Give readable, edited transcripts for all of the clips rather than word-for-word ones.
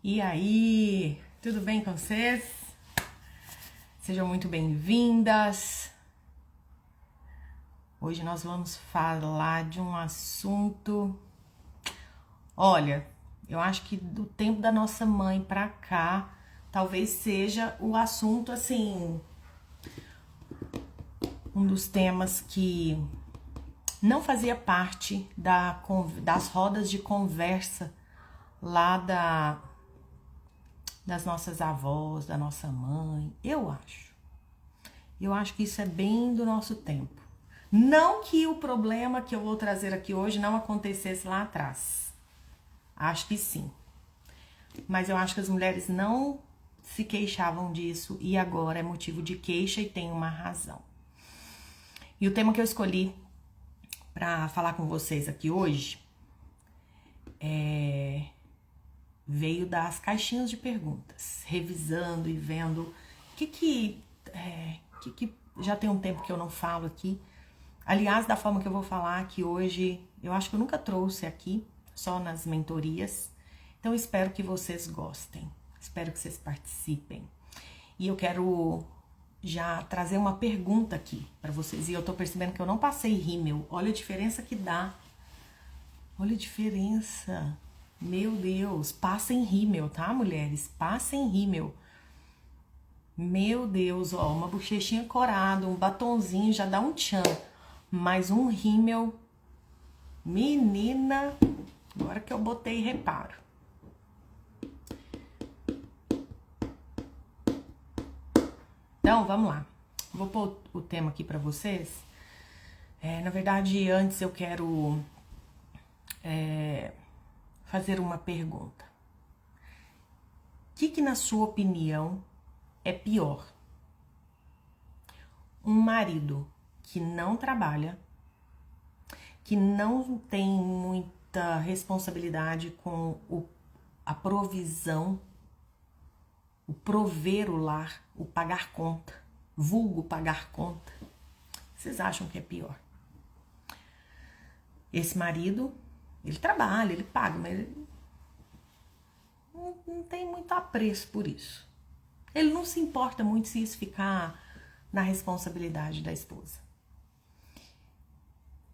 E aí, tudo bem com vocês? Sejam muito bem-vindas. Hoje nós vamos falar de um assunto. Olha, eu acho que do tempo da nossa mãe pra cá, talvez seja o assunto assim, um dos temas que não fazia parte das rodas de conversa lá das nossas avós, da nossa mãe, eu acho. Eu acho que isso é bem do nosso tempo. Não que o problema que eu vou trazer aqui hoje não acontecesse lá atrás. Acho que sim. Mas eu acho que as mulheres não se queixavam disso e agora é motivo de queixa e tem uma razão. E o tema que eu escolhi para falar com vocês aqui hoje veio das caixinhas de perguntas, revisando e vendo o que já tem um tempo que eu não falo aqui. Aliás, da forma que eu vou falar aqui hoje, eu acho que eu nunca trouxe aqui, só nas mentorias. Então, espero que vocês gostem, espero que vocês participem. E eu quero já trazer uma pergunta aqui para vocês. E eu tô percebendo que eu não passei rímel. Olha a diferença que dá. Olha a diferença. Meu Deus, passem rímel, tá, mulheres? Passem rímel. Meu Deus, ó, uma bochechinha corada, um batonzinho já dá um tchan. Mas um rímel, menina, agora que eu botei reparo. Então, vamos lá. Vou pôr o tema aqui pra vocês. Na verdade, antes eu quero fazer uma pergunta. O que na sua opinião é pior? Um marido que não trabalha, que não tem muita responsabilidade com a provisão, o prover o lar, o pagar conta, vulgo pagar conta. Vocês acham que é pior? Esse marido, ele trabalha, ele paga, mas ele não tem muito apreço por isso. Ele não se importa muito se isso ficar na responsabilidade da esposa.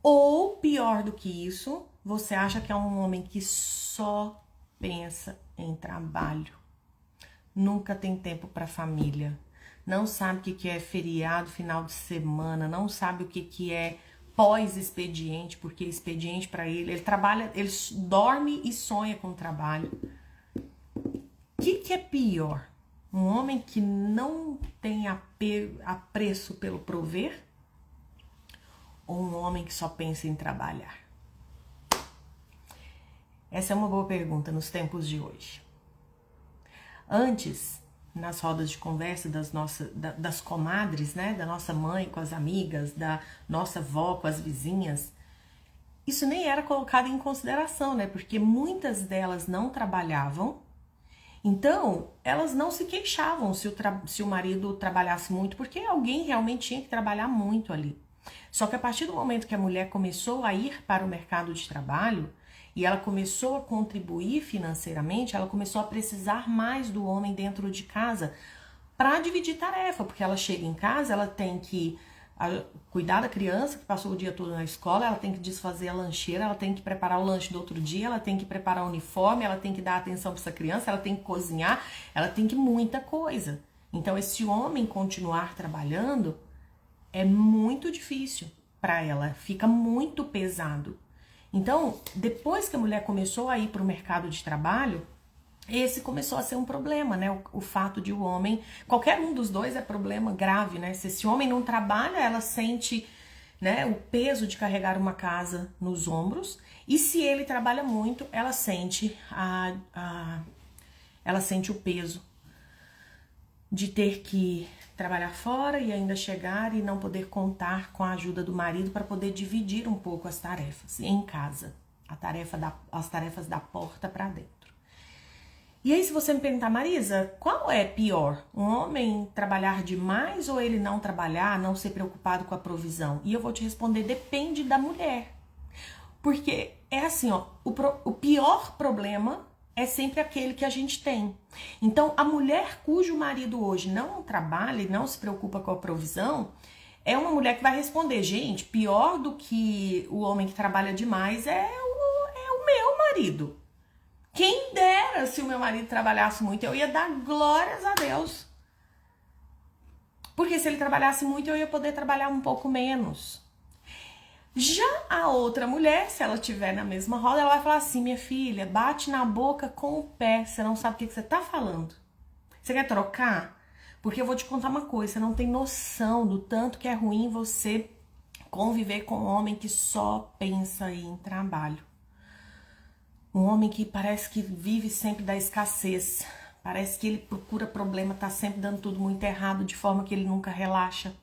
Ou, pior do que isso, você acha que é um homem que só pensa em trabalho, nunca tem tempo para família, não sabe o que é feriado, final de semana, não sabe o que é pós-expediente, porque expediente para ele trabalha, ele dorme e sonha com o trabalho. O que é pior? Um homem que não tem apreço pelo prover? Ou um homem que só pensa em trabalhar? Essa é uma boa pergunta nos tempos de hoje. Antes, nas rodas de conversa das comadres, né? Da nossa mãe com as amigas, da nossa avó com as vizinhas, isso nem era colocado em consideração, né? Porque muitas delas não trabalhavam, então elas não se queixavam se o marido trabalhasse muito, porque alguém realmente tinha que trabalhar muito ali. Só que a partir do momento que a mulher começou a ir para o mercado de trabalho e ela começou a contribuir financeiramente, ela começou a precisar mais do homem dentro de casa para dividir tarefa, porque ela chega em casa, ela tem que cuidar da criança que passou o dia todo na escola, ela tem que desfazer a lancheira, ela tem que preparar o lanche do outro dia, ela tem que preparar o uniforme, ela tem que dar atenção para essa criança, ela tem que cozinhar, ela tem que muita coisa. Então, esse homem continuar trabalhando é muito difícil para ela, fica muito pesado. Então, depois que a mulher começou a ir para o mercado de trabalho, esse começou a ser um problema, né? O fato de o homem, qualquer um dos dois é problema grave, né? Se esse homem não trabalha, ela sente, né, o peso de carregar uma casa nos ombros, e se ele trabalha muito, ela sente ela sente o peso de ter que trabalhar fora e ainda chegar e não poder contar com a ajuda do marido para poder dividir um pouco as tarefas em casa, as tarefas da porta para dentro. E aí, se você me perguntar, Marisa, qual é pior? Um homem trabalhar demais ou ele não trabalhar, não ser preocupado com a provisão? E eu vou te responder, depende da mulher. Porque é assim, ó, o pior problema é sempre aquele que a gente tem. Então, a mulher cujo marido hoje não trabalha e não se preocupa com a provisão, é uma mulher que vai responder, gente, pior do que o homem que trabalha demais é o meu marido. Quem dera se o meu marido trabalhasse muito, eu ia dar glórias a Deus. Porque se ele trabalhasse muito, eu ia poder trabalhar um pouco menos. Já a outra mulher, se ela estiver na mesma roda, ela vai falar assim, minha filha, bate na boca com o pé, você não sabe o que você tá falando. Você quer trocar? Porque eu vou te contar uma coisa, você não tem noção do tanto que é ruim você conviver com um homem que só pensa em trabalho. Um homem que parece que vive sempre da escassez. Parece que ele procura problema, tá sempre dando tudo muito errado, de forma que ele nunca relaxa.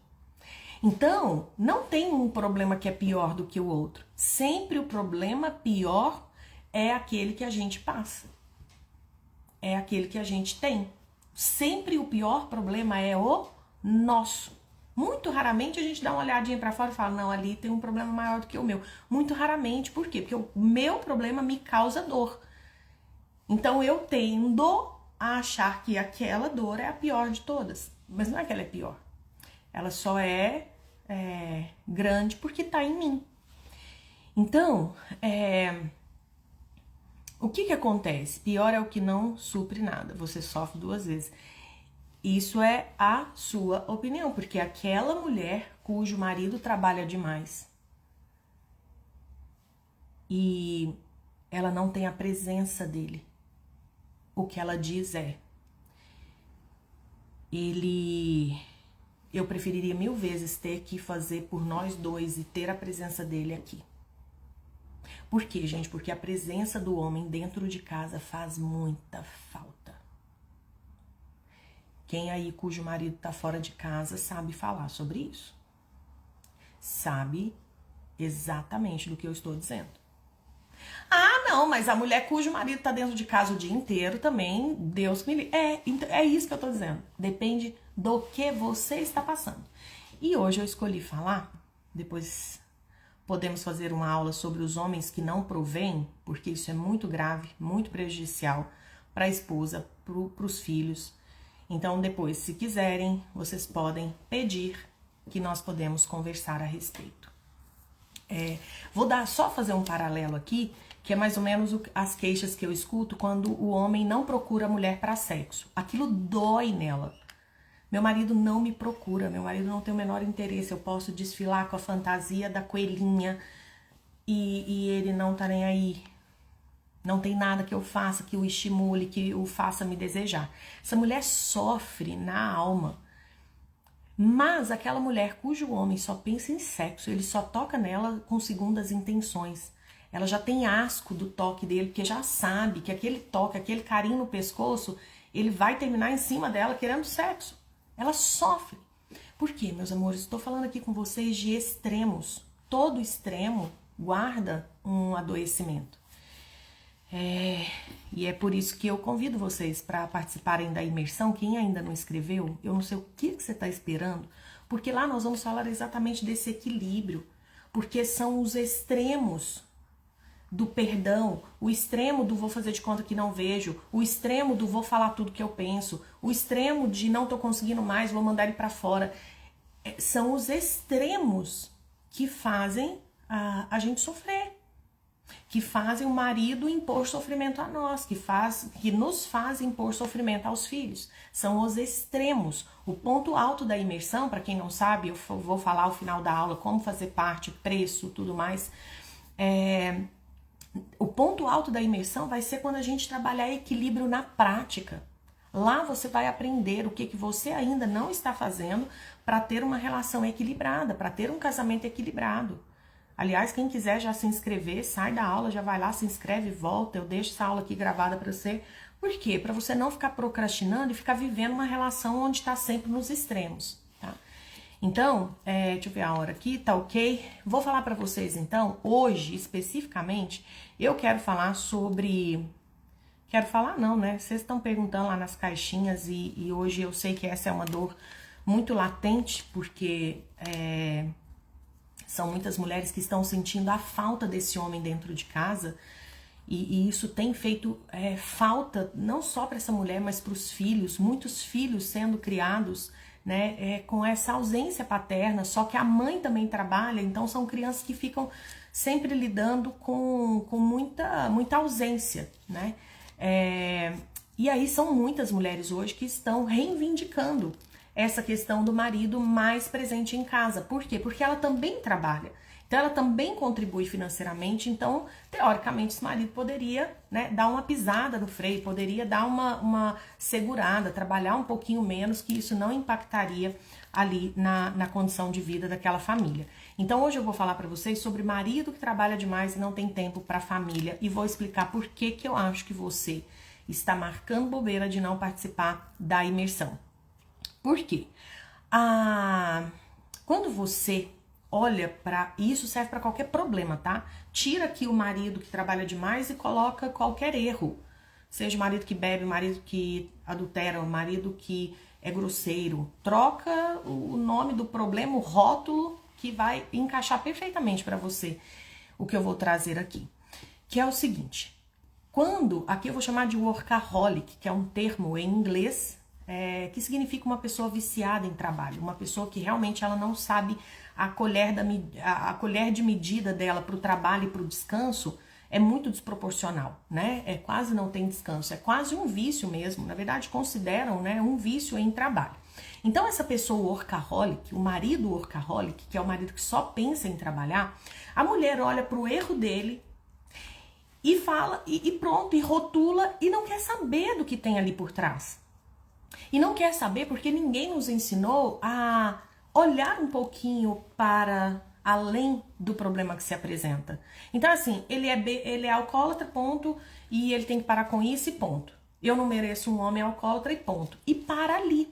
Então, não tem um problema que é pior do que o outro. Sempre o problema pior é aquele que a gente passa. É aquele que a gente tem. Sempre o pior problema é o nosso. Muito raramente a gente dá uma olhadinha pra fora e fala, não, ali tem um problema maior do que o meu. Muito raramente, por quê? Porque o meu problema me causa dor. Então eu tendo a achar que aquela dor é a pior de todas. Mas não é que ela é pior. Ela só é grande porque tá em mim. Então, o que acontece? Pior é o que não supre nada. Você sofre duas vezes. Isso é a sua opinião, porque aquela mulher cujo marido trabalha demais e ela não tem a presença dele, o que ela diz é, eu preferiria 1000 vezes ter que fazer por nós dois e ter a presença dele aqui. Por quê, gente? Porque a presença do homem dentro de casa faz muita falta. Quem aí cujo marido tá fora de casa sabe falar sobre isso. Sabe exatamente do que eu estou dizendo. Ah, não, mas a mulher cujo marido tá dentro de casa o dia inteiro também, Deus me livre. É isso que eu tô dizendo. Depende do que você está passando. E hoje eu escolhi falar, depois podemos fazer uma aula sobre os homens que não provêm, porque isso é muito grave, muito prejudicial para a esposa, para os filhos. Então depois, se quiserem, vocês podem pedir que nós podemos conversar a respeito. Vou só fazer um paralelo aqui, que é mais ou menos as queixas que eu escuto quando o homem não procura a mulher para sexo. Aquilo dói nela. Meu marido não me procura, meu marido não tem o menor interesse. Eu posso desfilar com a fantasia da coelhinha e ele não tá nem aí. Não tem nada que eu faça que o estimule, que o faça me desejar. Essa mulher sofre na alma. Mas aquela mulher cujo homem só pensa em sexo, ele só toca nela com segundas intenções. Ela já tem asco do toque dele, porque já sabe que aquele toque, aquele carinho no pescoço, ele vai terminar em cima dela querendo sexo. Ela sofre. Por quê, meus amores? Estou falando aqui com vocês de extremos. Todo extremo guarda um adoecimento. E é por isso que eu convido vocês para participarem da imersão. Quem ainda não escreveu, eu não sei o que você está esperando, porque lá nós vamos falar exatamente desse equilíbrio, porque são os extremos do perdão, o extremo do vou fazer de conta que não vejo, o extremo do vou falar tudo que eu penso, o extremo de não tô conseguindo mais, vou mandar ele para fora. São os extremos que fazem a gente sofrer, que fazem o marido impor sofrimento a nós, que nos fazem impor sofrimento aos filhos. São os extremos. O ponto alto da imersão, para quem não sabe, eu vou falar ao final da aula como fazer parte, preço, tudo mais. O ponto alto da imersão vai ser quando a gente trabalhar equilíbrio na prática. Lá você vai aprender o que você ainda não está fazendo para ter uma relação equilibrada, para ter um casamento equilibrado. Aliás, quem quiser já se inscrever, sai da aula, já vai lá, se inscreve, volta. Eu deixo essa aula aqui gravada para você. Por quê? Para você não ficar procrastinando e ficar vivendo uma relação onde está sempre nos extremos, tá? Então, deixa eu ver a hora aqui, tá ok? Vou falar para vocês, então, hoje, especificamente, eu quero falar sobre... Quero falar não, né? Vocês estão perguntando lá nas caixinhas e hoje eu sei que essa é uma dor muito latente, porque... São muitas mulheres que estão sentindo a falta desse homem dentro de casa E isso tem feito falta não só para essa mulher, mas para os filhos, muitos filhos sendo criados, né, com essa ausência paterna, só que a mãe também trabalha, então são crianças que ficam sempre lidando com muita ausência, né? E aí são muitas mulheres hoje que estão reivindicando essa questão do marido mais presente em casa. Por quê? Porque ela também trabalha. Então ela também contribui financeiramente, então teoricamente esse marido poderia, né, dar uma pisada no freio, poderia dar uma segurada, trabalhar um pouquinho menos, que isso não impactaria ali na condição de vida daquela família. Então hoje eu vou falar para vocês sobre marido que trabalha demais e não tem tempo para a família, e vou explicar por que eu acho que você está marcando bobeira de não participar da imersão. Por quê? Quando você olha para isso, serve para qualquer problema, tá? Tira aqui o marido que trabalha demais e coloca qualquer erro. Seja o marido que bebe, o marido que adultera, o marido que é grosseiro. Troca o nome do problema, o rótulo, que vai encaixar perfeitamente para você o que eu vou trazer aqui. Que é o seguinte, aqui eu vou chamar de workaholic, que é um termo em inglês, que significa uma pessoa viciada em trabalho, uma pessoa que realmente ela não sabe a colher de medida dela para o trabalho e para o descanso é muito desproporcional, né? Quase não tem descanso, é quase um vício mesmo, na verdade consideram, né, um vício em trabalho. Então essa pessoa workaholic, o marido workaholic, que é o marido que só pensa em trabalhar, a mulher olha para o erro dele e fala, e pronto, e rotula, e não quer saber do que tem ali por trás. E não quer saber porque ninguém nos ensinou a olhar um pouquinho para além do problema que se apresenta. Então, assim, ele é alcoólatra, ponto, e ele tem que parar com isso e ponto. Eu não mereço um homem alcoólatra e ponto. E para ali.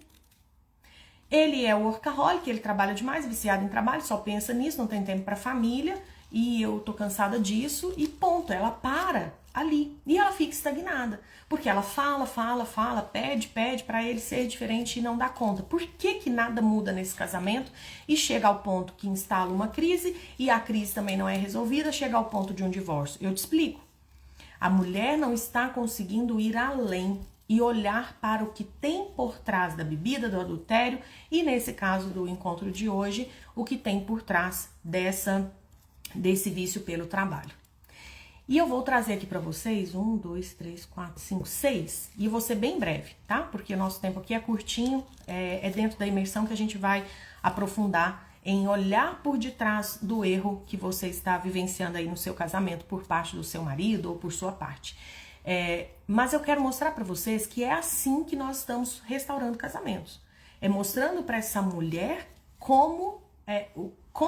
Ele é workaholic, ele trabalha demais, viciado em trabalho, só pensa nisso, não tem tempo para família, e eu tô cansada disso, e ponto. Ela para ali. E ela fica estagnada. Porque ela fala, pede para ele ser diferente e não dá conta. Por que nada muda nesse casamento e chega ao ponto que instala uma crise e a crise também não é resolvida, chega ao ponto de um divórcio? Eu te explico. A mulher não está conseguindo ir além e olhar para o que tem por trás da bebida, do adultério e, nesse caso do encontro de hoje, o que tem por trás desse vício pelo trabalho. E eu vou trazer aqui para vocês 1, 2, 3, 4, 5, 6, e eu vou ser bem breve, tá? Porque o nosso tempo aqui é curtinho, é dentro da imersão que a gente vai aprofundar em olhar por detrás do erro que você está vivenciando aí no seu casamento por parte do seu marido ou por sua parte. Mas eu quero mostrar para vocês que é assim que nós estamos restaurando casamentos. É mostrando para essa mulher como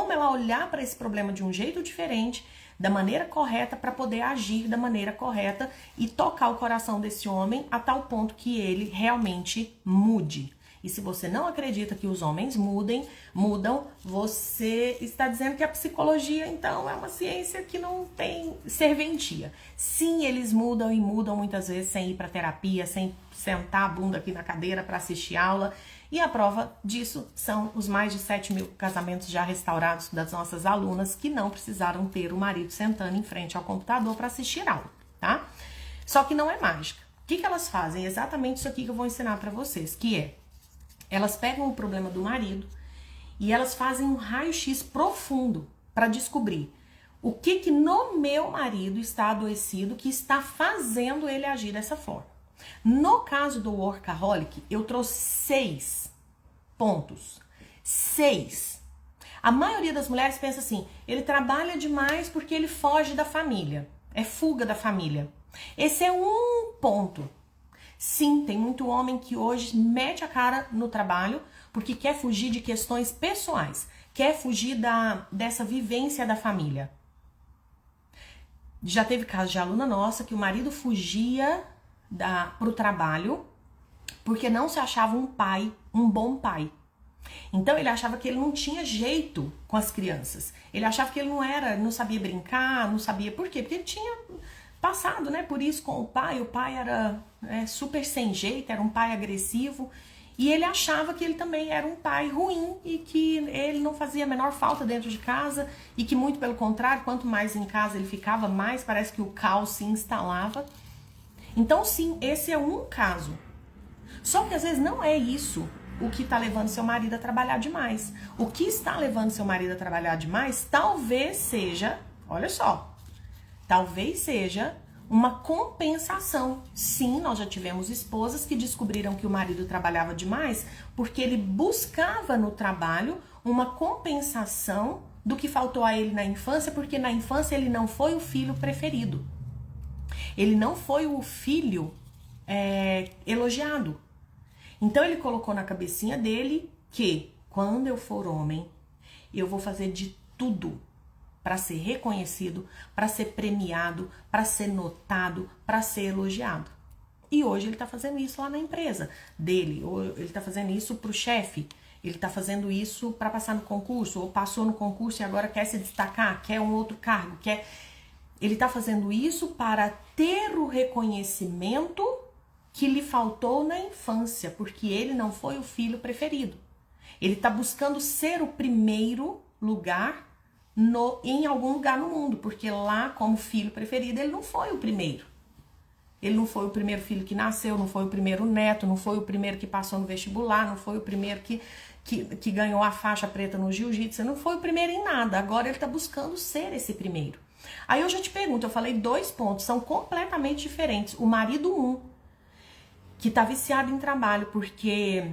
ela olhar para esse problema de um jeito diferente, da maneira correta, para poder agir da maneira correta e tocar o coração desse homem a tal ponto que ele realmente mude. E se você não acredita que os homens mudam, você está dizendo que a psicologia, então, é uma ciência que não tem serventia. Sim, eles mudam e mudam muitas vezes sem ir para terapia, sem sentar a bunda aqui na cadeira para assistir aula. E a prova disso são os mais de 7.000 casamentos já restaurados das nossas alunas que não precisaram ter o marido sentando em frente ao computador para assistir aula, tá? Só que não é mágica. O que elas fazem? Exatamente isso aqui que eu vou ensinar para vocês, que é, elas pegam o problema do marido e elas fazem um raio-x profundo para descobrir o que no meu marido está adoecido que está fazendo ele agir dessa forma. No caso do workaholic, eu trouxe 6 pontos. 6. A maioria das mulheres pensa assim, ele trabalha demais porque ele foge da família. É fuga da família. Esse é um ponto. Sim, tem muito homem que hoje mete a cara no trabalho porque quer fugir de questões pessoais, quer fugir dessa vivência da família. Já teve caso de aluna nossa que o marido fugia pro trabalho porque não se achava um bom pai. Então ele achava que ele não tinha jeito com as crianças. Ele achava que ele não sabia brincar, não sabia por quê? Porque ele tinha passado, né, por isso com o pai. O pai era super sem jeito, era um pai agressivo E ele achava que ele também era um pai ruim e que ele não fazia a menor falta dentro de casa e que, muito pelo contrário, quanto mais em casa ele ficava, mais parece que o caos se instalava. Então, sim, esse é um caso. Só que às vezes não é isso o que está levando seu marido a trabalhar demais. O que está levando seu marido a trabalhar demais talvez seja, olha só, talvez seja uma compensação. Sim, nós já tivemos esposas que descobriram que o marido trabalhava demais porque ele buscava no trabalho uma compensação do que faltou a ele na infância, porque na infância ele não foi o filho preferido. Ele não foi o filho elogiado. Então ele colocou na cabecinha dele que quando eu for homem, eu vou fazer de tudo para ser reconhecido, para ser premiado, para ser notado, para ser elogiado. E hoje ele tá fazendo isso lá na empresa dele, ou ele tá fazendo isso pro chefe, ele tá fazendo isso para passar no concurso, ou passou no concurso e agora quer se destacar, quer um outro cargo, quer... Ele tá fazendo isso para ter o reconhecimento que lhe faltou na infância, porque ele não foi o filho preferido. Ele está buscando ser o primeiro lugar em algum lugar no mundo, porque lá, como filho preferido, ele não foi o primeiro. Ele não foi o primeiro filho que nasceu, não foi o primeiro neto, não foi o primeiro que passou no vestibular, não foi o primeiro que ganhou a faixa preta no jiu-jitsu, não foi o primeiro em nada. Agora ele está buscando ser esse primeiro. Aí eu já te pergunto, eu falei 2 pontos, são completamente diferentes. O marido 1, que tá viciado em trabalho porque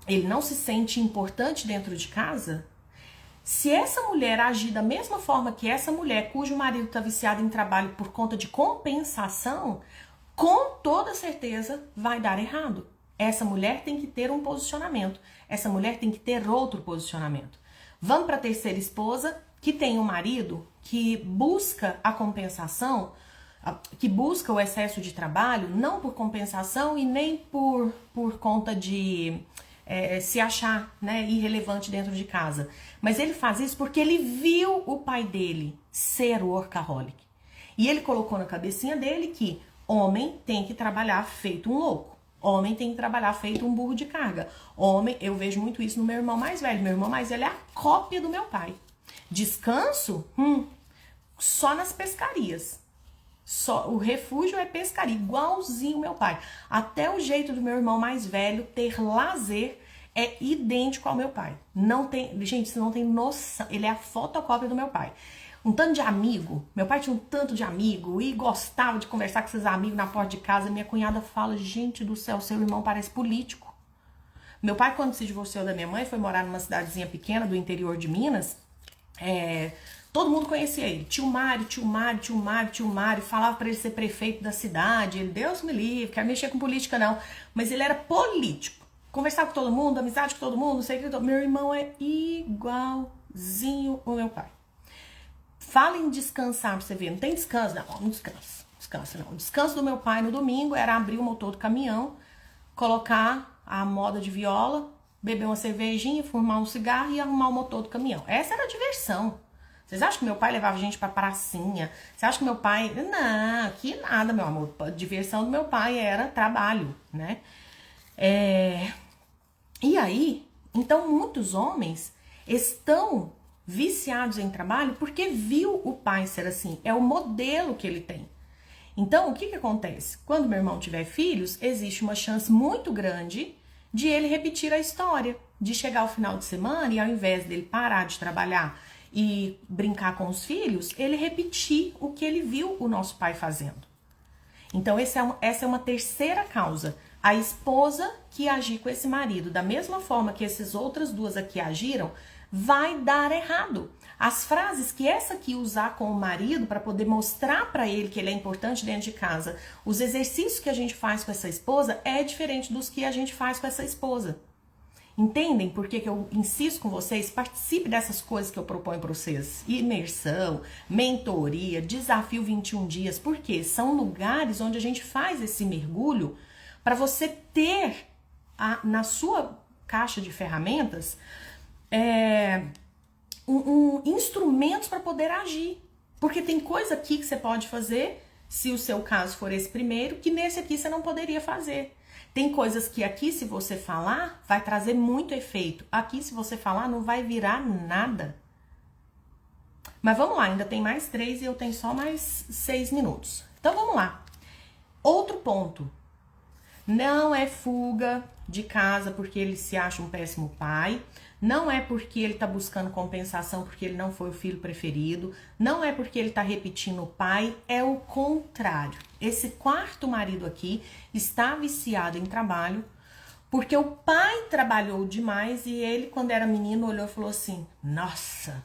ele não se sente importante dentro de casa, se essa mulher agir da mesma forma que essa mulher cujo marido tá viciado em trabalho por conta de compensação, com toda certeza vai dar errado. Essa mulher tem que ter um posicionamento, essa mulher tem que ter outro posicionamento. Vamos para a terceira esposa, que tem um marido que busca a compensação, que busca o excesso de trabalho, não por compensação e nem por conta de se achar, né, irrelevante dentro de casa. Mas ele faz isso porque ele viu o pai dele ser workaholic. E ele colocou na cabecinha dele que homem tem que trabalhar feito um louco. Homem tem que trabalhar feito um burro de carga. Homem, eu vejo muito isso no meu irmão mais velho. Meu irmão mais velho é a cópia do meu pai. Descanso? Só nas pescarias. Só, o refúgio é pescaria, igualzinho meu pai. Até o jeito do meu irmão mais velho ter lazer é idêntico ao meu pai. Não tem, gente, você não tem noção. Ele é a fotocópia do meu pai. Um tanto de amigo, meu pai tinha um tanto de amigo e gostava de conversar com esses amigos na porta de casa. Minha cunhada fala, gente do céu, seu irmão parece político. Meu pai, quando se divorciou da minha mãe, foi morar numa cidadezinha pequena do interior de Minas. Todo mundo conhecia ele, tio Mário, falava pra ele ser prefeito da cidade, ele, Deus me livre, quer mexer com política não, mas ele era político, conversava com todo mundo, amizade com todo mundo, não sei o que, meu irmão é igualzinho o meu pai. Fala em descansar pra você ver, não tem descanso, não descansa não. O descanso do meu pai no domingo era abrir o motor do caminhão, colocar a moda de viola, beber uma cervejinha, fumar um cigarro e arrumar o motor do caminhão. Essa era a diversão. Vocês acham que meu pai levava gente pra pracinha? Você acha que meu pai... Não, que nada, meu amor. A diversão do meu pai era trabalho, né? E aí, então muitos homens estão viciados em trabalho porque viu o pai ser assim. É o modelo que ele tem. Então, o que acontece? Quando meu irmão tiver filhos, existe uma chance muito grande de ele repetir a história. De chegar ao final de semana e ao invés dele parar de trabalhar e brincar com os filhos, ele repetir o que ele viu o nosso pai fazendo. Então essa é uma terceira causa. A esposa que agir com esse marido da mesma forma que essas outras 2 aqui agiram, vai dar errado. As frases que essa aqui usar com o marido para poder mostrar para ele que ele é importante dentro de casa, os exercícios que a gente faz com essa esposa é diferente dos que a gente faz com essa esposa. Entendem por que eu insisto com vocês? Participe dessas coisas que eu proponho para vocês. Imersão, mentoria, desafio 21 dias. Porque são lugares onde a gente faz esse mergulho para você ter na sua caixa de ferramentas instrumentos para poder agir. Porque tem coisa aqui que você pode fazer, se o seu caso for esse primeiro, que nesse aqui você não poderia fazer. Tem coisas que aqui, se você falar, vai trazer muito efeito. Aqui, se você falar, não vai virar nada. Mas vamos lá, ainda tem mais 3 e eu tenho só mais 6 minutos. Então vamos lá. Outro ponto. Não é fuga de casa porque ele se acha um péssimo pai. Não é porque ele tá buscando compensação porque ele não foi o filho preferido. Não é porque ele tá repetindo o pai. É o contrário. Esse quarto marido aqui está viciado em trabalho porque o pai trabalhou demais e ele, quando era menino, olhou e falou assim: nossa,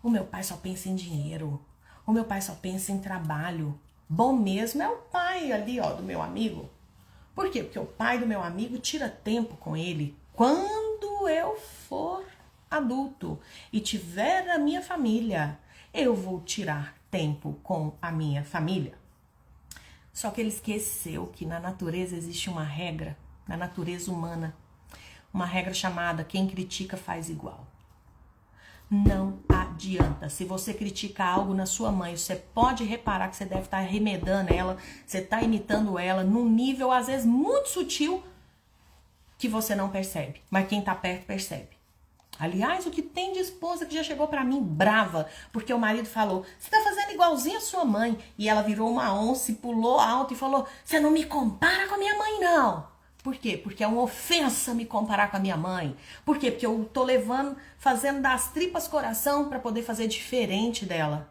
o meu pai só pensa em dinheiro. O meu pai só pensa em trabalho. Bom mesmo é o pai ali, ó, do meu amigo. Por quê? Porque o pai do meu amigo tira tempo com ele. Quando eu for adulto e tiver a minha família, eu vou tirar tempo com a minha família. Só que ele esqueceu que na natureza existe uma regra, na natureza humana, uma regra chamada quem critica faz igual. Não adianta. Se você critica algo na sua mãe, você pode reparar que você deve estar remedando ela, você está imitando ela num nível, às vezes, muito sutil que você não percebe. Mas quem está perto percebe. Aliás, o que tem de esposa que já chegou pra mim brava, porque o marido falou: você tá fazendo igualzinho a sua mãe. E ela virou uma onça e pulou alto e falou: você não me compara com a minha mãe, não. Por quê? Porque é uma ofensa me comparar com a minha mãe. Por quê? Porque eu tô fazendo das tripas coração para poder fazer diferente dela.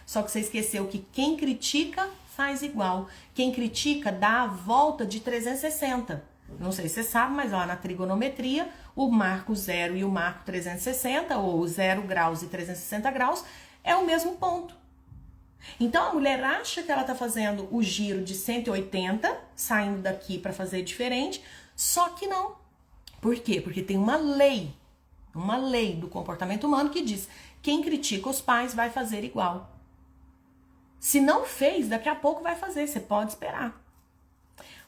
Só que você esqueceu que quem critica faz igual. Quem critica dá a volta de 360. Não sei se você sabe, mas lá na trigonometria, o marco 0 e o marco 360, ou 0 graus e 360 graus, é o mesmo ponto. Então a mulher acha que ela tá fazendo o giro de 180, saindo daqui para fazer diferente, só que não. Por quê? Porque tem uma lei do comportamento humano que diz: quem critica os pais vai fazer igual. Se não fez, daqui a pouco vai fazer, você pode esperar.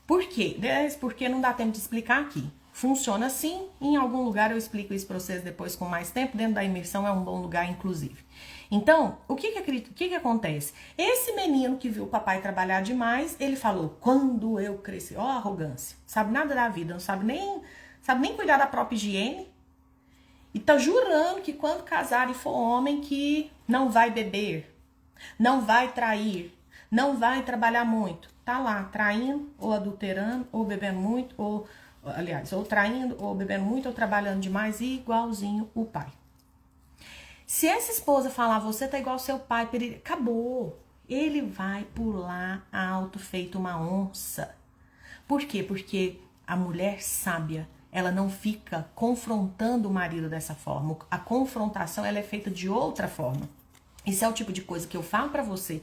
Por quê? Porque não dá tempo de explicar aqui. Funciona assim, em algum lugar eu explico isso para vocês depois com mais tempo, dentro da imersão é um bom lugar, inclusive. Então, o que acontece? Esse menino que viu o papai trabalhar demais, ele falou: quando eu crescer, ó, arrogância, sabe nada da vida, não sabe nem cuidar da própria higiene, e tá jurando que quando casar e for homem que não vai beber, não vai trair, não vai trabalhar muito. Tá lá, traindo, ou adulterando, ou bebendo muito, ou traindo, ou bebendo muito, ou trabalhando demais, igualzinho o pai. Se essa esposa falar: você tá igual ao seu pai, acabou. Ele vai pular alto feito uma onça. Por quê? Porque a mulher sábia, ela não fica confrontando o marido dessa forma. A confrontação, ela é feita de outra forma. Isso é o tipo de coisa que eu falo pra você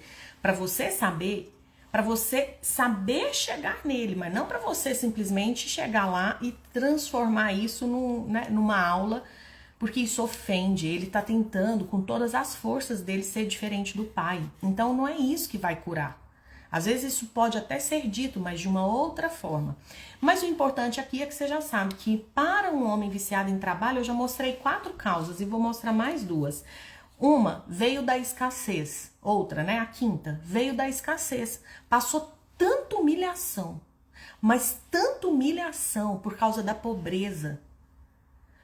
saber, para você saber chegar nele, mas não para você simplesmente chegar lá e transformar isso numa aula, porque isso ofende. Ele tá tentando com todas as forças dele ser diferente do pai. Então não é isso que vai curar. Às vezes isso pode até ser dito, mas de uma outra forma. Mas o importante aqui é que você já sabe que para um homem viciado em trabalho, eu já mostrei 4 causas e vou mostrar mais 2. Uma veio da escassez, outra, a quinta, veio da escassez. Passou tanta humilhação, mas tanta humilhação por causa da pobreza.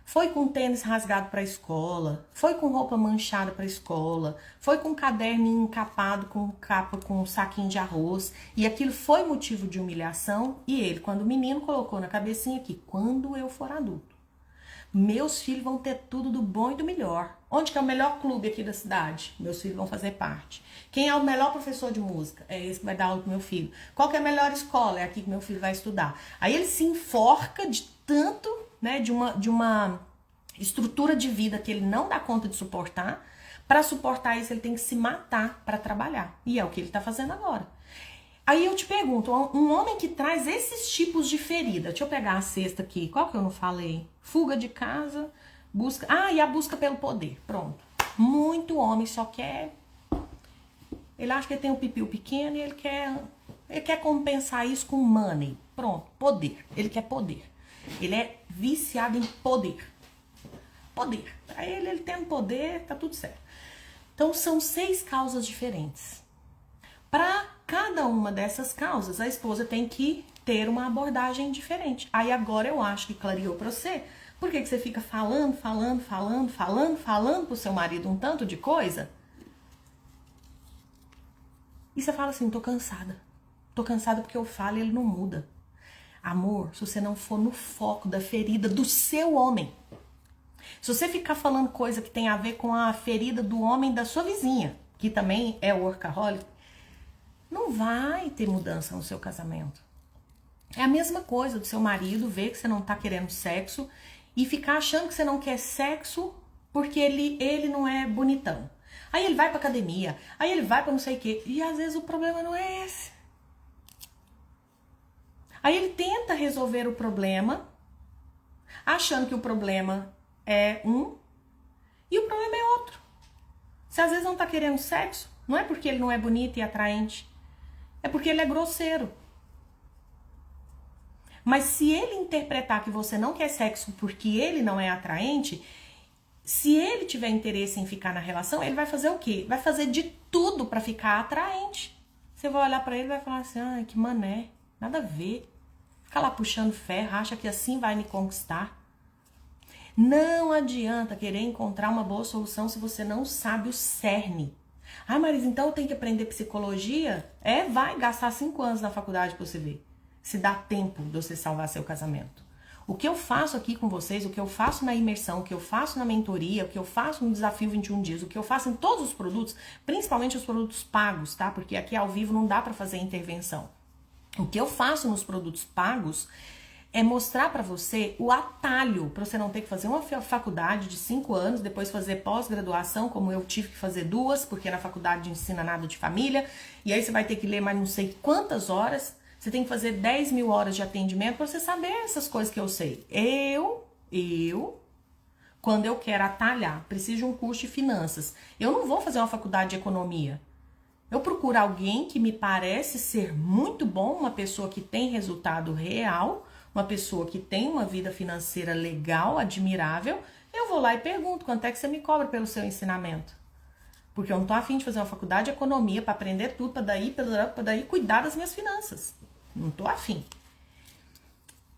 Foi com tênis rasgado para a escola, foi com roupa manchada para a escola, foi com caderno encapado com capa com um saquinho de arroz, e aquilo foi motivo de humilhação. E ele, quando menino, colocou na cabecinha que quando eu for adulto, meus filhos vão ter tudo do bom e do melhor. Onde que é o melhor clube aqui da cidade? Meus filhos vão fazer parte. Quem é o melhor professor de música? É esse que vai dar aula pro meu filho. Qual que é a melhor escola? É aqui que meu filho vai estudar. Aí ele se enforca de tanto, de uma estrutura de vida que ele não dá conta de suportar. Para suportar isso, ele tem que se matar para trabalhar. E é o que ele tá fazendo agora. Aí eu te pergunto, um homem que traz esses tipos de ferida, deixa eu pegar a sexta aqui, qual que eu não falei? Fuga de casa, busca... e a busca pelo poder, pronto. Muito homem só quer... Ele acha que ele tem um pipiu pequeno e ele quer compensar isso com money. Pronto, poder. Ele quer poder. Ele é viciado em poder. Poder. Aí ele tendo poder, tá tudo certo. Então são 6 causas diferentes. Para cada uma dessas causas, a esposa tem que ter uma abordagem diferente. Aí agora eu acho que clareou pra você. Por que você fica falando pro seu marido um tanto de coisa? E você fala assim, tô cansada. Tô cansada porque eu falo e ele não muda. Amor, se você não for no foco da ferida do seu homem, se você ficar falando coisa que tem a ver com a ferida do homem da sua vizinha, que também é workaholic, não vai ter mudança no seu casamento. É a mesma coisa do seu marido ver que você não tá querendo sexo e ficar achando que você não quer sexo porque ele não é bonitão. Aí ele vai pra academia, aí ele vai pra não sei o quê, e às vezes o problema não é esse. Aí ele tenta resolver o problema, achando que o problema é um e o problema é outro. Se às vezes não tá querendo sexo, não é porque ele não é bonito e atraente, é porque ele é grosseiro. Mas se ele interpretar que você não quer sexo porque ele não é atraente, se ele tiver interesse em ficar na relação, ele vai fazer o quê? Vai fazer de tudo pra ficar atraente. Você vai olhar pra ele e vai falar assim, ah, que mané, nada a ver. Fica lá puxando ferro, acha que assim vai me conquistar. Não adianta querer encontrar uma boa solução se você não sabe o cerne. Ah, Marisa, então eu tenho que aprender psicologia? Vai gastar 5 anos na faculdade pra você ver. Se dá tempo de você salvar seu casamento. O que eu faço aqui com vocês, o que eu faço na imersão, o que eu faço na mentoria, o que eu faço no Desafio 21 Dias, o que eu faço em todos os produtos, principalmente os produtos pagos, tá? Porque aqui ao vivo não dá pra fazer intervenção. O que eu faço nos produtos pagos é mostrar pra você o atalho, pra você não ter que fazer uma faculdade de 5 anos, depois fazer pós-graduação, como eu tive que fazer 2, porque na faculdade ensina nada de família, e aí você vai ter que ler mais não sei quantas horas, você tem que fazer 10 mil horas de atendimento pra você saber essas coisas que eu sei. Quando eu quero atalhar, preciso de um curso de finanças, eu não vou fazer uma faculdade de economia. Eu procuro alguém que me parece ser muito bom, uma pessoa que tem resultado real, uma pessoa que tem uma vida financeira legal, admirável. Eu vou lá e pergunto, quanto é que você me cobra pelo seu ensinamento? Porque eu não tô afim de fazer uma faculdade de economia para aprender tudo, para daí cuidar das minhas finanças. Não tô afim.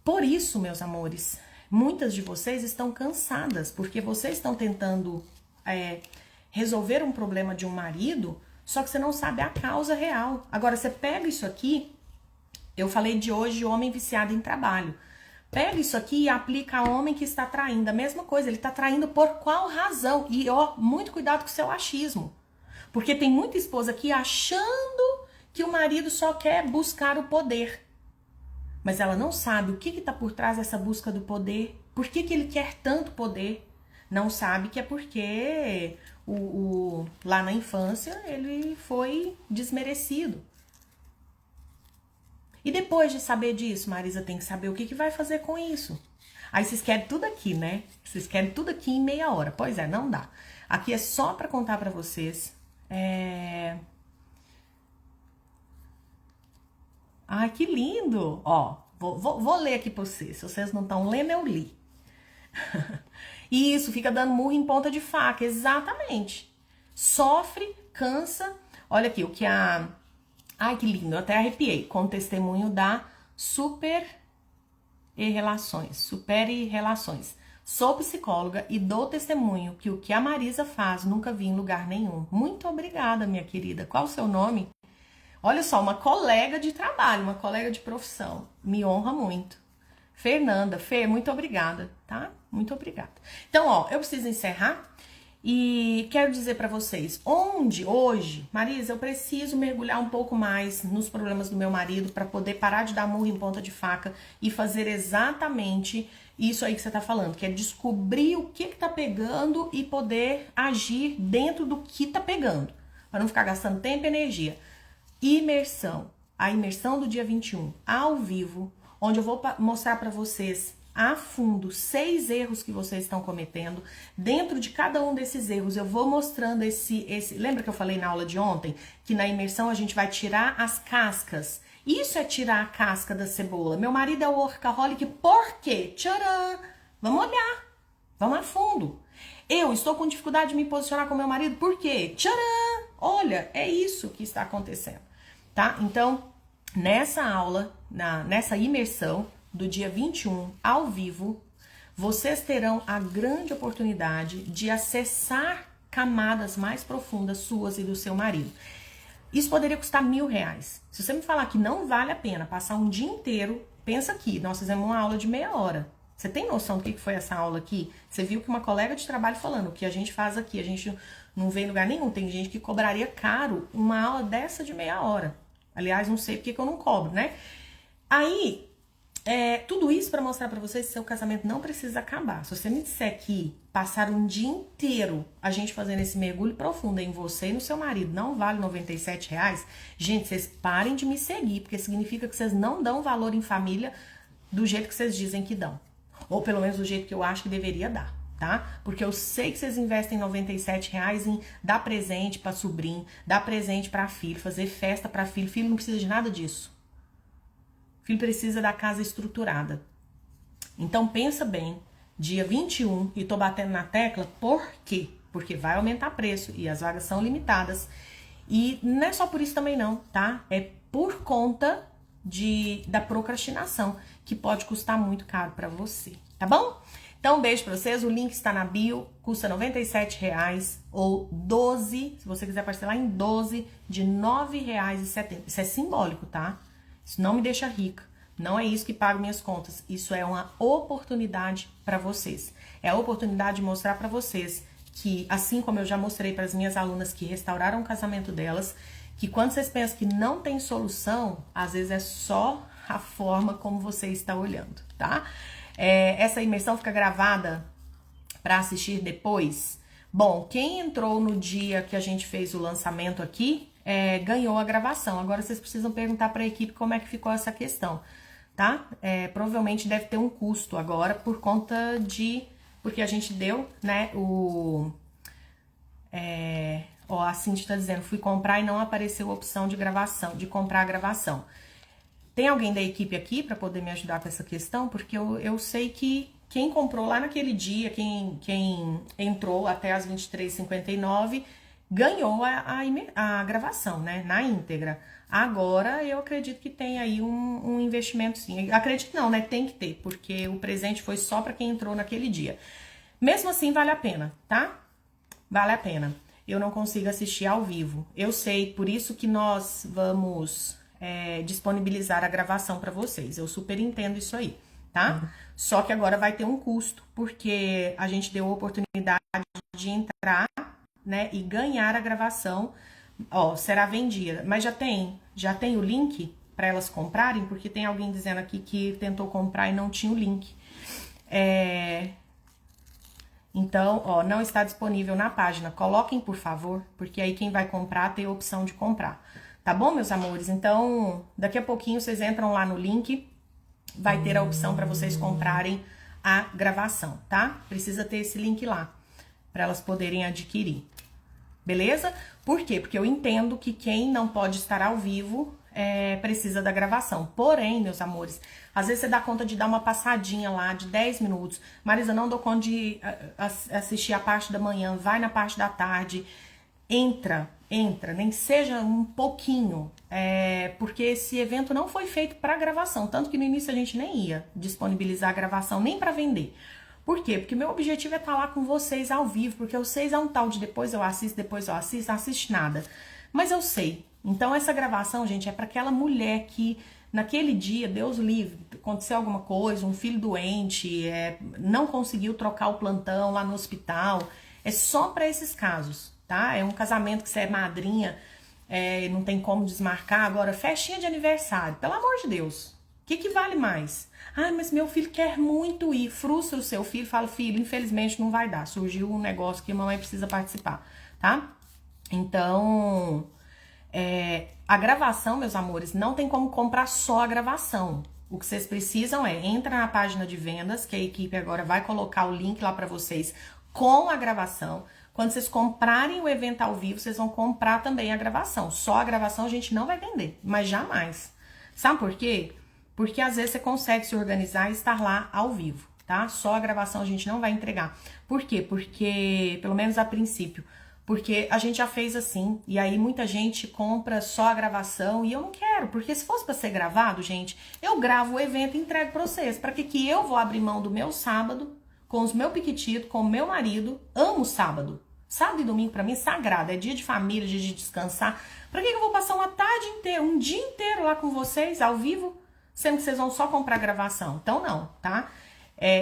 Por isso, meus amores, muitas de vocês estão cansadas, porque vocês estão tentando resolver um problema de um marido, só que você não sabe a causa real. Agora, você pega isso aqui, eu falei de hoje, homem viciado em trabalho. Pega isso aqui e aplica a homem que está traindo. A mesma coisa, ele está traindo por qual razão? E muito cuidado com o seu achismo. Porque tem muita esposa aqui achando que o marido só quer buscar o poder. Mas ela não sabe o que está por trás dessa busca do poder. Por que ele quer tanto poder? Não sabe que é porque lá na infância ele foi desmerecido. E depois de saber disso, Marisa tem que saber o que vai fazer com isso. Aí vocês querem tudo aqui, né? Vocês querem tudo aqui em meia hora. Pois é, não dá. Aqui é só pra contar pra vocês. Ai, que lindo! Ó, vou ler aqui pra vocês. Se vocês não estão lendo, eu li. Isso, fica dando murro em ponta de faca. Exatamente. Sofre, cansa. Olha aqui, o que a... Ai, que lindo, eu até arrepiei. Com testemunho da Super e Relações. Sou psicóloga e dou testemunho que o que a Marisa faz nunca vi em lugar nenhum. Muito obrigada, minha querida. Qual o seu nome? Olha só, uma colega de trabalho, uma colega de profissão. Me honra muito. Fernanda, Fê, muito obrigada, tá? Muito obrigada. Então, ó, eu preciso encerrar. E quero dizer pra vocês, hoje, Marisa, eu preciso mergulhar um pouco mais nos problemas do meu marido pra poder parar de dar murro em ponta de faca e fazer exatamente isso aí que você tá falando, que é descobrir o que tá pegando e poder agir dentro do que tá pegando, pra não ficar gastando tempo e energia. Imersão, a imersão do dia 21, ao vivo, onde eu vou mostrar pra vocês a fundo 6 erros que vocês estão cometendo. Dentro de cada um desses erros eu vou mostrando lembra que eu falei na aula de ontem que na imersão a gente vai tirar as cascas? Isso é tirar a casca da cebola. Meu marido é workaholic, por quê? Tcharam! Vamos olhar, vamos a fundo. Eu estou com dificuldade de me posicionar com meu marido, por quê? Tcharam! Olha, é isso que está acontecendo, tá? Então, Nessa aula, nessa imersão do dia 21 ao vivo, vocês terão a grande oportunidade de acessar camadas mais profundas suas e do seu marido. Isso poderia custar R$1.000. Se você me falar que não vale a pena passar um dia inteiro, pensa aqui, nós fizemos uma aula de meia hora. Você tem noção do que foi essa aula aqui? Você viu que uma colega de trabalho falando, o que a gente faz aqui, a gente não vê em lugar nenhum. Tem gente que cobraria caro uma aula dessa de meia hora. Aliás, não sei porque que eu não cobro, né? Aí, tudo isso para mostrar para vocês que seu casamento não precisa acabar. Se você me disser que passar um dia inteiro a gente fazendo esse mergulho profundo em você e no seu marido não vale R$97, gente, vocês parem de me seguir, porque significa que vocês não dão valor em família do jeito que vocês dizem que dão. Ou pelo menos do jeito que eu acho que deveria dar, tá? Porque eu sei que vocês investem R$97 em dar presente para sobrinho, dar presente para filho, fazer festa para filho. Filho não precisa de nada disso. Filho precisa da casa estruturada. Então pensa bem, dia 21, e tô batendo na tecla, por quê? Porque vai aumentar preço e as vagas são limitadas. E não é só por isso também não, tá? É por conta da procrastinação, que pode custar muito caro pra você, tá bom? Então um beijo pra vocês, o link está na bio, custa R$97 ou 12, se você quiser parcelar em 12, de R$9,70. Isso é simbólico, tá? Isso não me deixa rica, não é isso que paga minhas contas, isso é uma oportunidade para vocês. É a oportunidade de mostrar para vocês que, assim como eu já mostrei para as minhas alunas que restauraram o casamento delas, que quando vocês pensam que não tem solução, às vezes é só a forma como você está olhando, tá? Essa imersão fica gravada para assistir depois. Bom, quem entrou no dia que a gente fez o lançamento aqui, ganhou a gravação. Agora vocês precisam perguntar para a equipe como é que ficou essa questão, tá? Provavelmente deve ter um custo agora por conta porque a gente deu, né, a Cintia tá dizendo, fui comprar e não apareceu a opção de gravação, de comprar a gravação. Tem alguém da equipe aqui para poder me ajudar com essa questão? Porque eu sei que quem comprou lá naquele dia, quem entrou até as 23h59, ganhou a gravação, né, na íntegra. Agora, eu acredito que tem aí um investimento sim. Acredito não, né, tem que ter, porque o presente foi só para quem entrou naquele dia. Mesmo assim, vale a pena, tá? Vale a pena. Eu não consigo assistir ao vivo. Eu sei, por isso que nós vamos disponibilizar a gravação para vocês. Eu super entendo isso aí, tá? Só que agora vai ter um custo, porque a gente deu a oportunidade de entrar, né, e ganhar a gravação, será vendida, mas já tem o link para elas comprarem, porque tem alguém dizendo aqui que tentou comprar e não tinha o link. Então, não está disponível na página, coloquem por favor, porque aí quem vai comprar tem a opção de comprar, tá bom, meus amores? Então, daqui a pouquinho vocês entram lá no link, vai ter a opção para vocês comprarem a gravação, tá? Precisa ter esse link lá, para elas poderem adquirir. Beleza? Por quê? Porque eu entendo que quem não pode estar ao vivo precisa da gravação. Porém, meus amores, às vezes você dá conta de dar uma passadinha lá de 10 minutos. Marisa, não dou conta de assistir a parte da manhã, vai na parte da tarde. Entra, nem seja um pouquinho, porque esse evento não foi feito para gravação. Tanto que no início a gente nem ia disponibilizar a gravação, nem para vender. Por quê? Porque meu objetivo é estar lá com vocês ao vivo, porque vocês é um tal de depois eu assisto, não assiste nada. Mas eu sei. Então essa gravação, gente, é para aquela mulher que naquele dia, Deus livre, aconteceu alguma coisa, um filho doente, não conseguiu trocar o plantão lá no hospital. É só para esses casos, tá? É um casamento que você é madrinha, não tem como desmarcar. Agora, festinha de aniversário, pelo amor de Deus. O que vale mais? Ah, mas meu filho quer muito ir. Frustra o seu filho, fala, filho, infelizmente não vai dar. Surgiu um negócio que a mamãe precisa participar, tá? Então, a gravação, meus amores, não tem como comprar só a gravação. O que vocês precisam entra na página de vendas, que a equipe agora vai colocar o link lá pra vocês com a gravação. Quando vocês comprarem o evento ao vivo, vocês vão comprar também a gravação. Só a gravação a gente não vai vender, mas jamais. Sabe por quê? Porque às vezes você consegue se organizar e estar lá ao vivo, tá? Só a gravação a gente não vai entregar. Por quê? Porque, pelo menos a princípio, Porque a gente já fez assim, e aí muita gente compra só a gravação, e eu não quero, porque se fosse pra ser gravado, gente, eu gravo o evento e entrego pra vocês. Pra que eu vou abrir mão do meu sábado, com os meus piquititos, com o meu marido? Amo sábado. Sábado e domingo pra mim é sagrado, é dia de família, dia de descansar. Pra que eu vou passar uma tarde inteira, um dia inteiro lá com vocês, ao vivo, sendo que vocês vão só comprar a gravação? Então não, tá?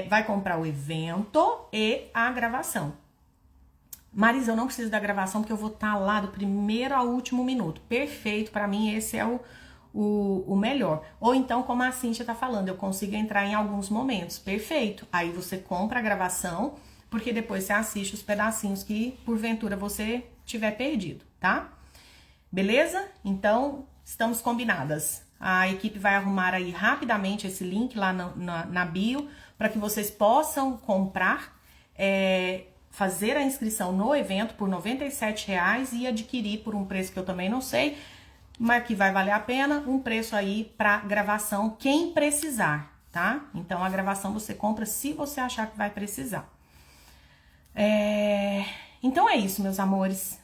Vai comprar o evento e a gravação. Marisa, eu não preciso da gravação porque eu vou estar lá do primeiro ao último minuto. Perfeito, pra mim esse é o melhor. Ou então, como a Cíntia tá falando, eu consigo entrar em alguns momentos. Perfeito. Aí você compra a gravação, porque depois você assiste os pedacinhos que, porventura, você tiver perdido, tá? Beleza? Então, estamos combinadas. A equipe vai arrumar aí rapidamente esse link lá na bio, para que vocês possam comprar, fazer a inscrição no evento por R$ 97,00 e adquirir por um preço que eu também não sei, mas que vai valer a pena, um preço aí para gravação, quem precisar, tá? Então a gravação você compra se você achar que vai precisar. Então é isso, meus amores.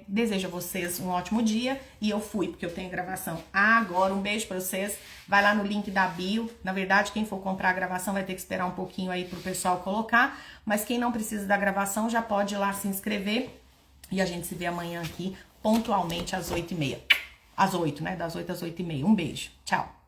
Desejo a vocês um ótimo dia e eu fui, porque eu tenho gravação agora. Um beijo pra vocês. Vai lá no link da bio. Na verdade, quem for comprar a gravação vai ter que esperar um pouquinho aí pro pessoal colocar, mas quem não precisa da gravação já pode ir lá se inscrever e a gente se vê amanhã aqui pontualmente às 8h30. Às 8, né? Das 8 às 8h30. Um beijo. Tchau.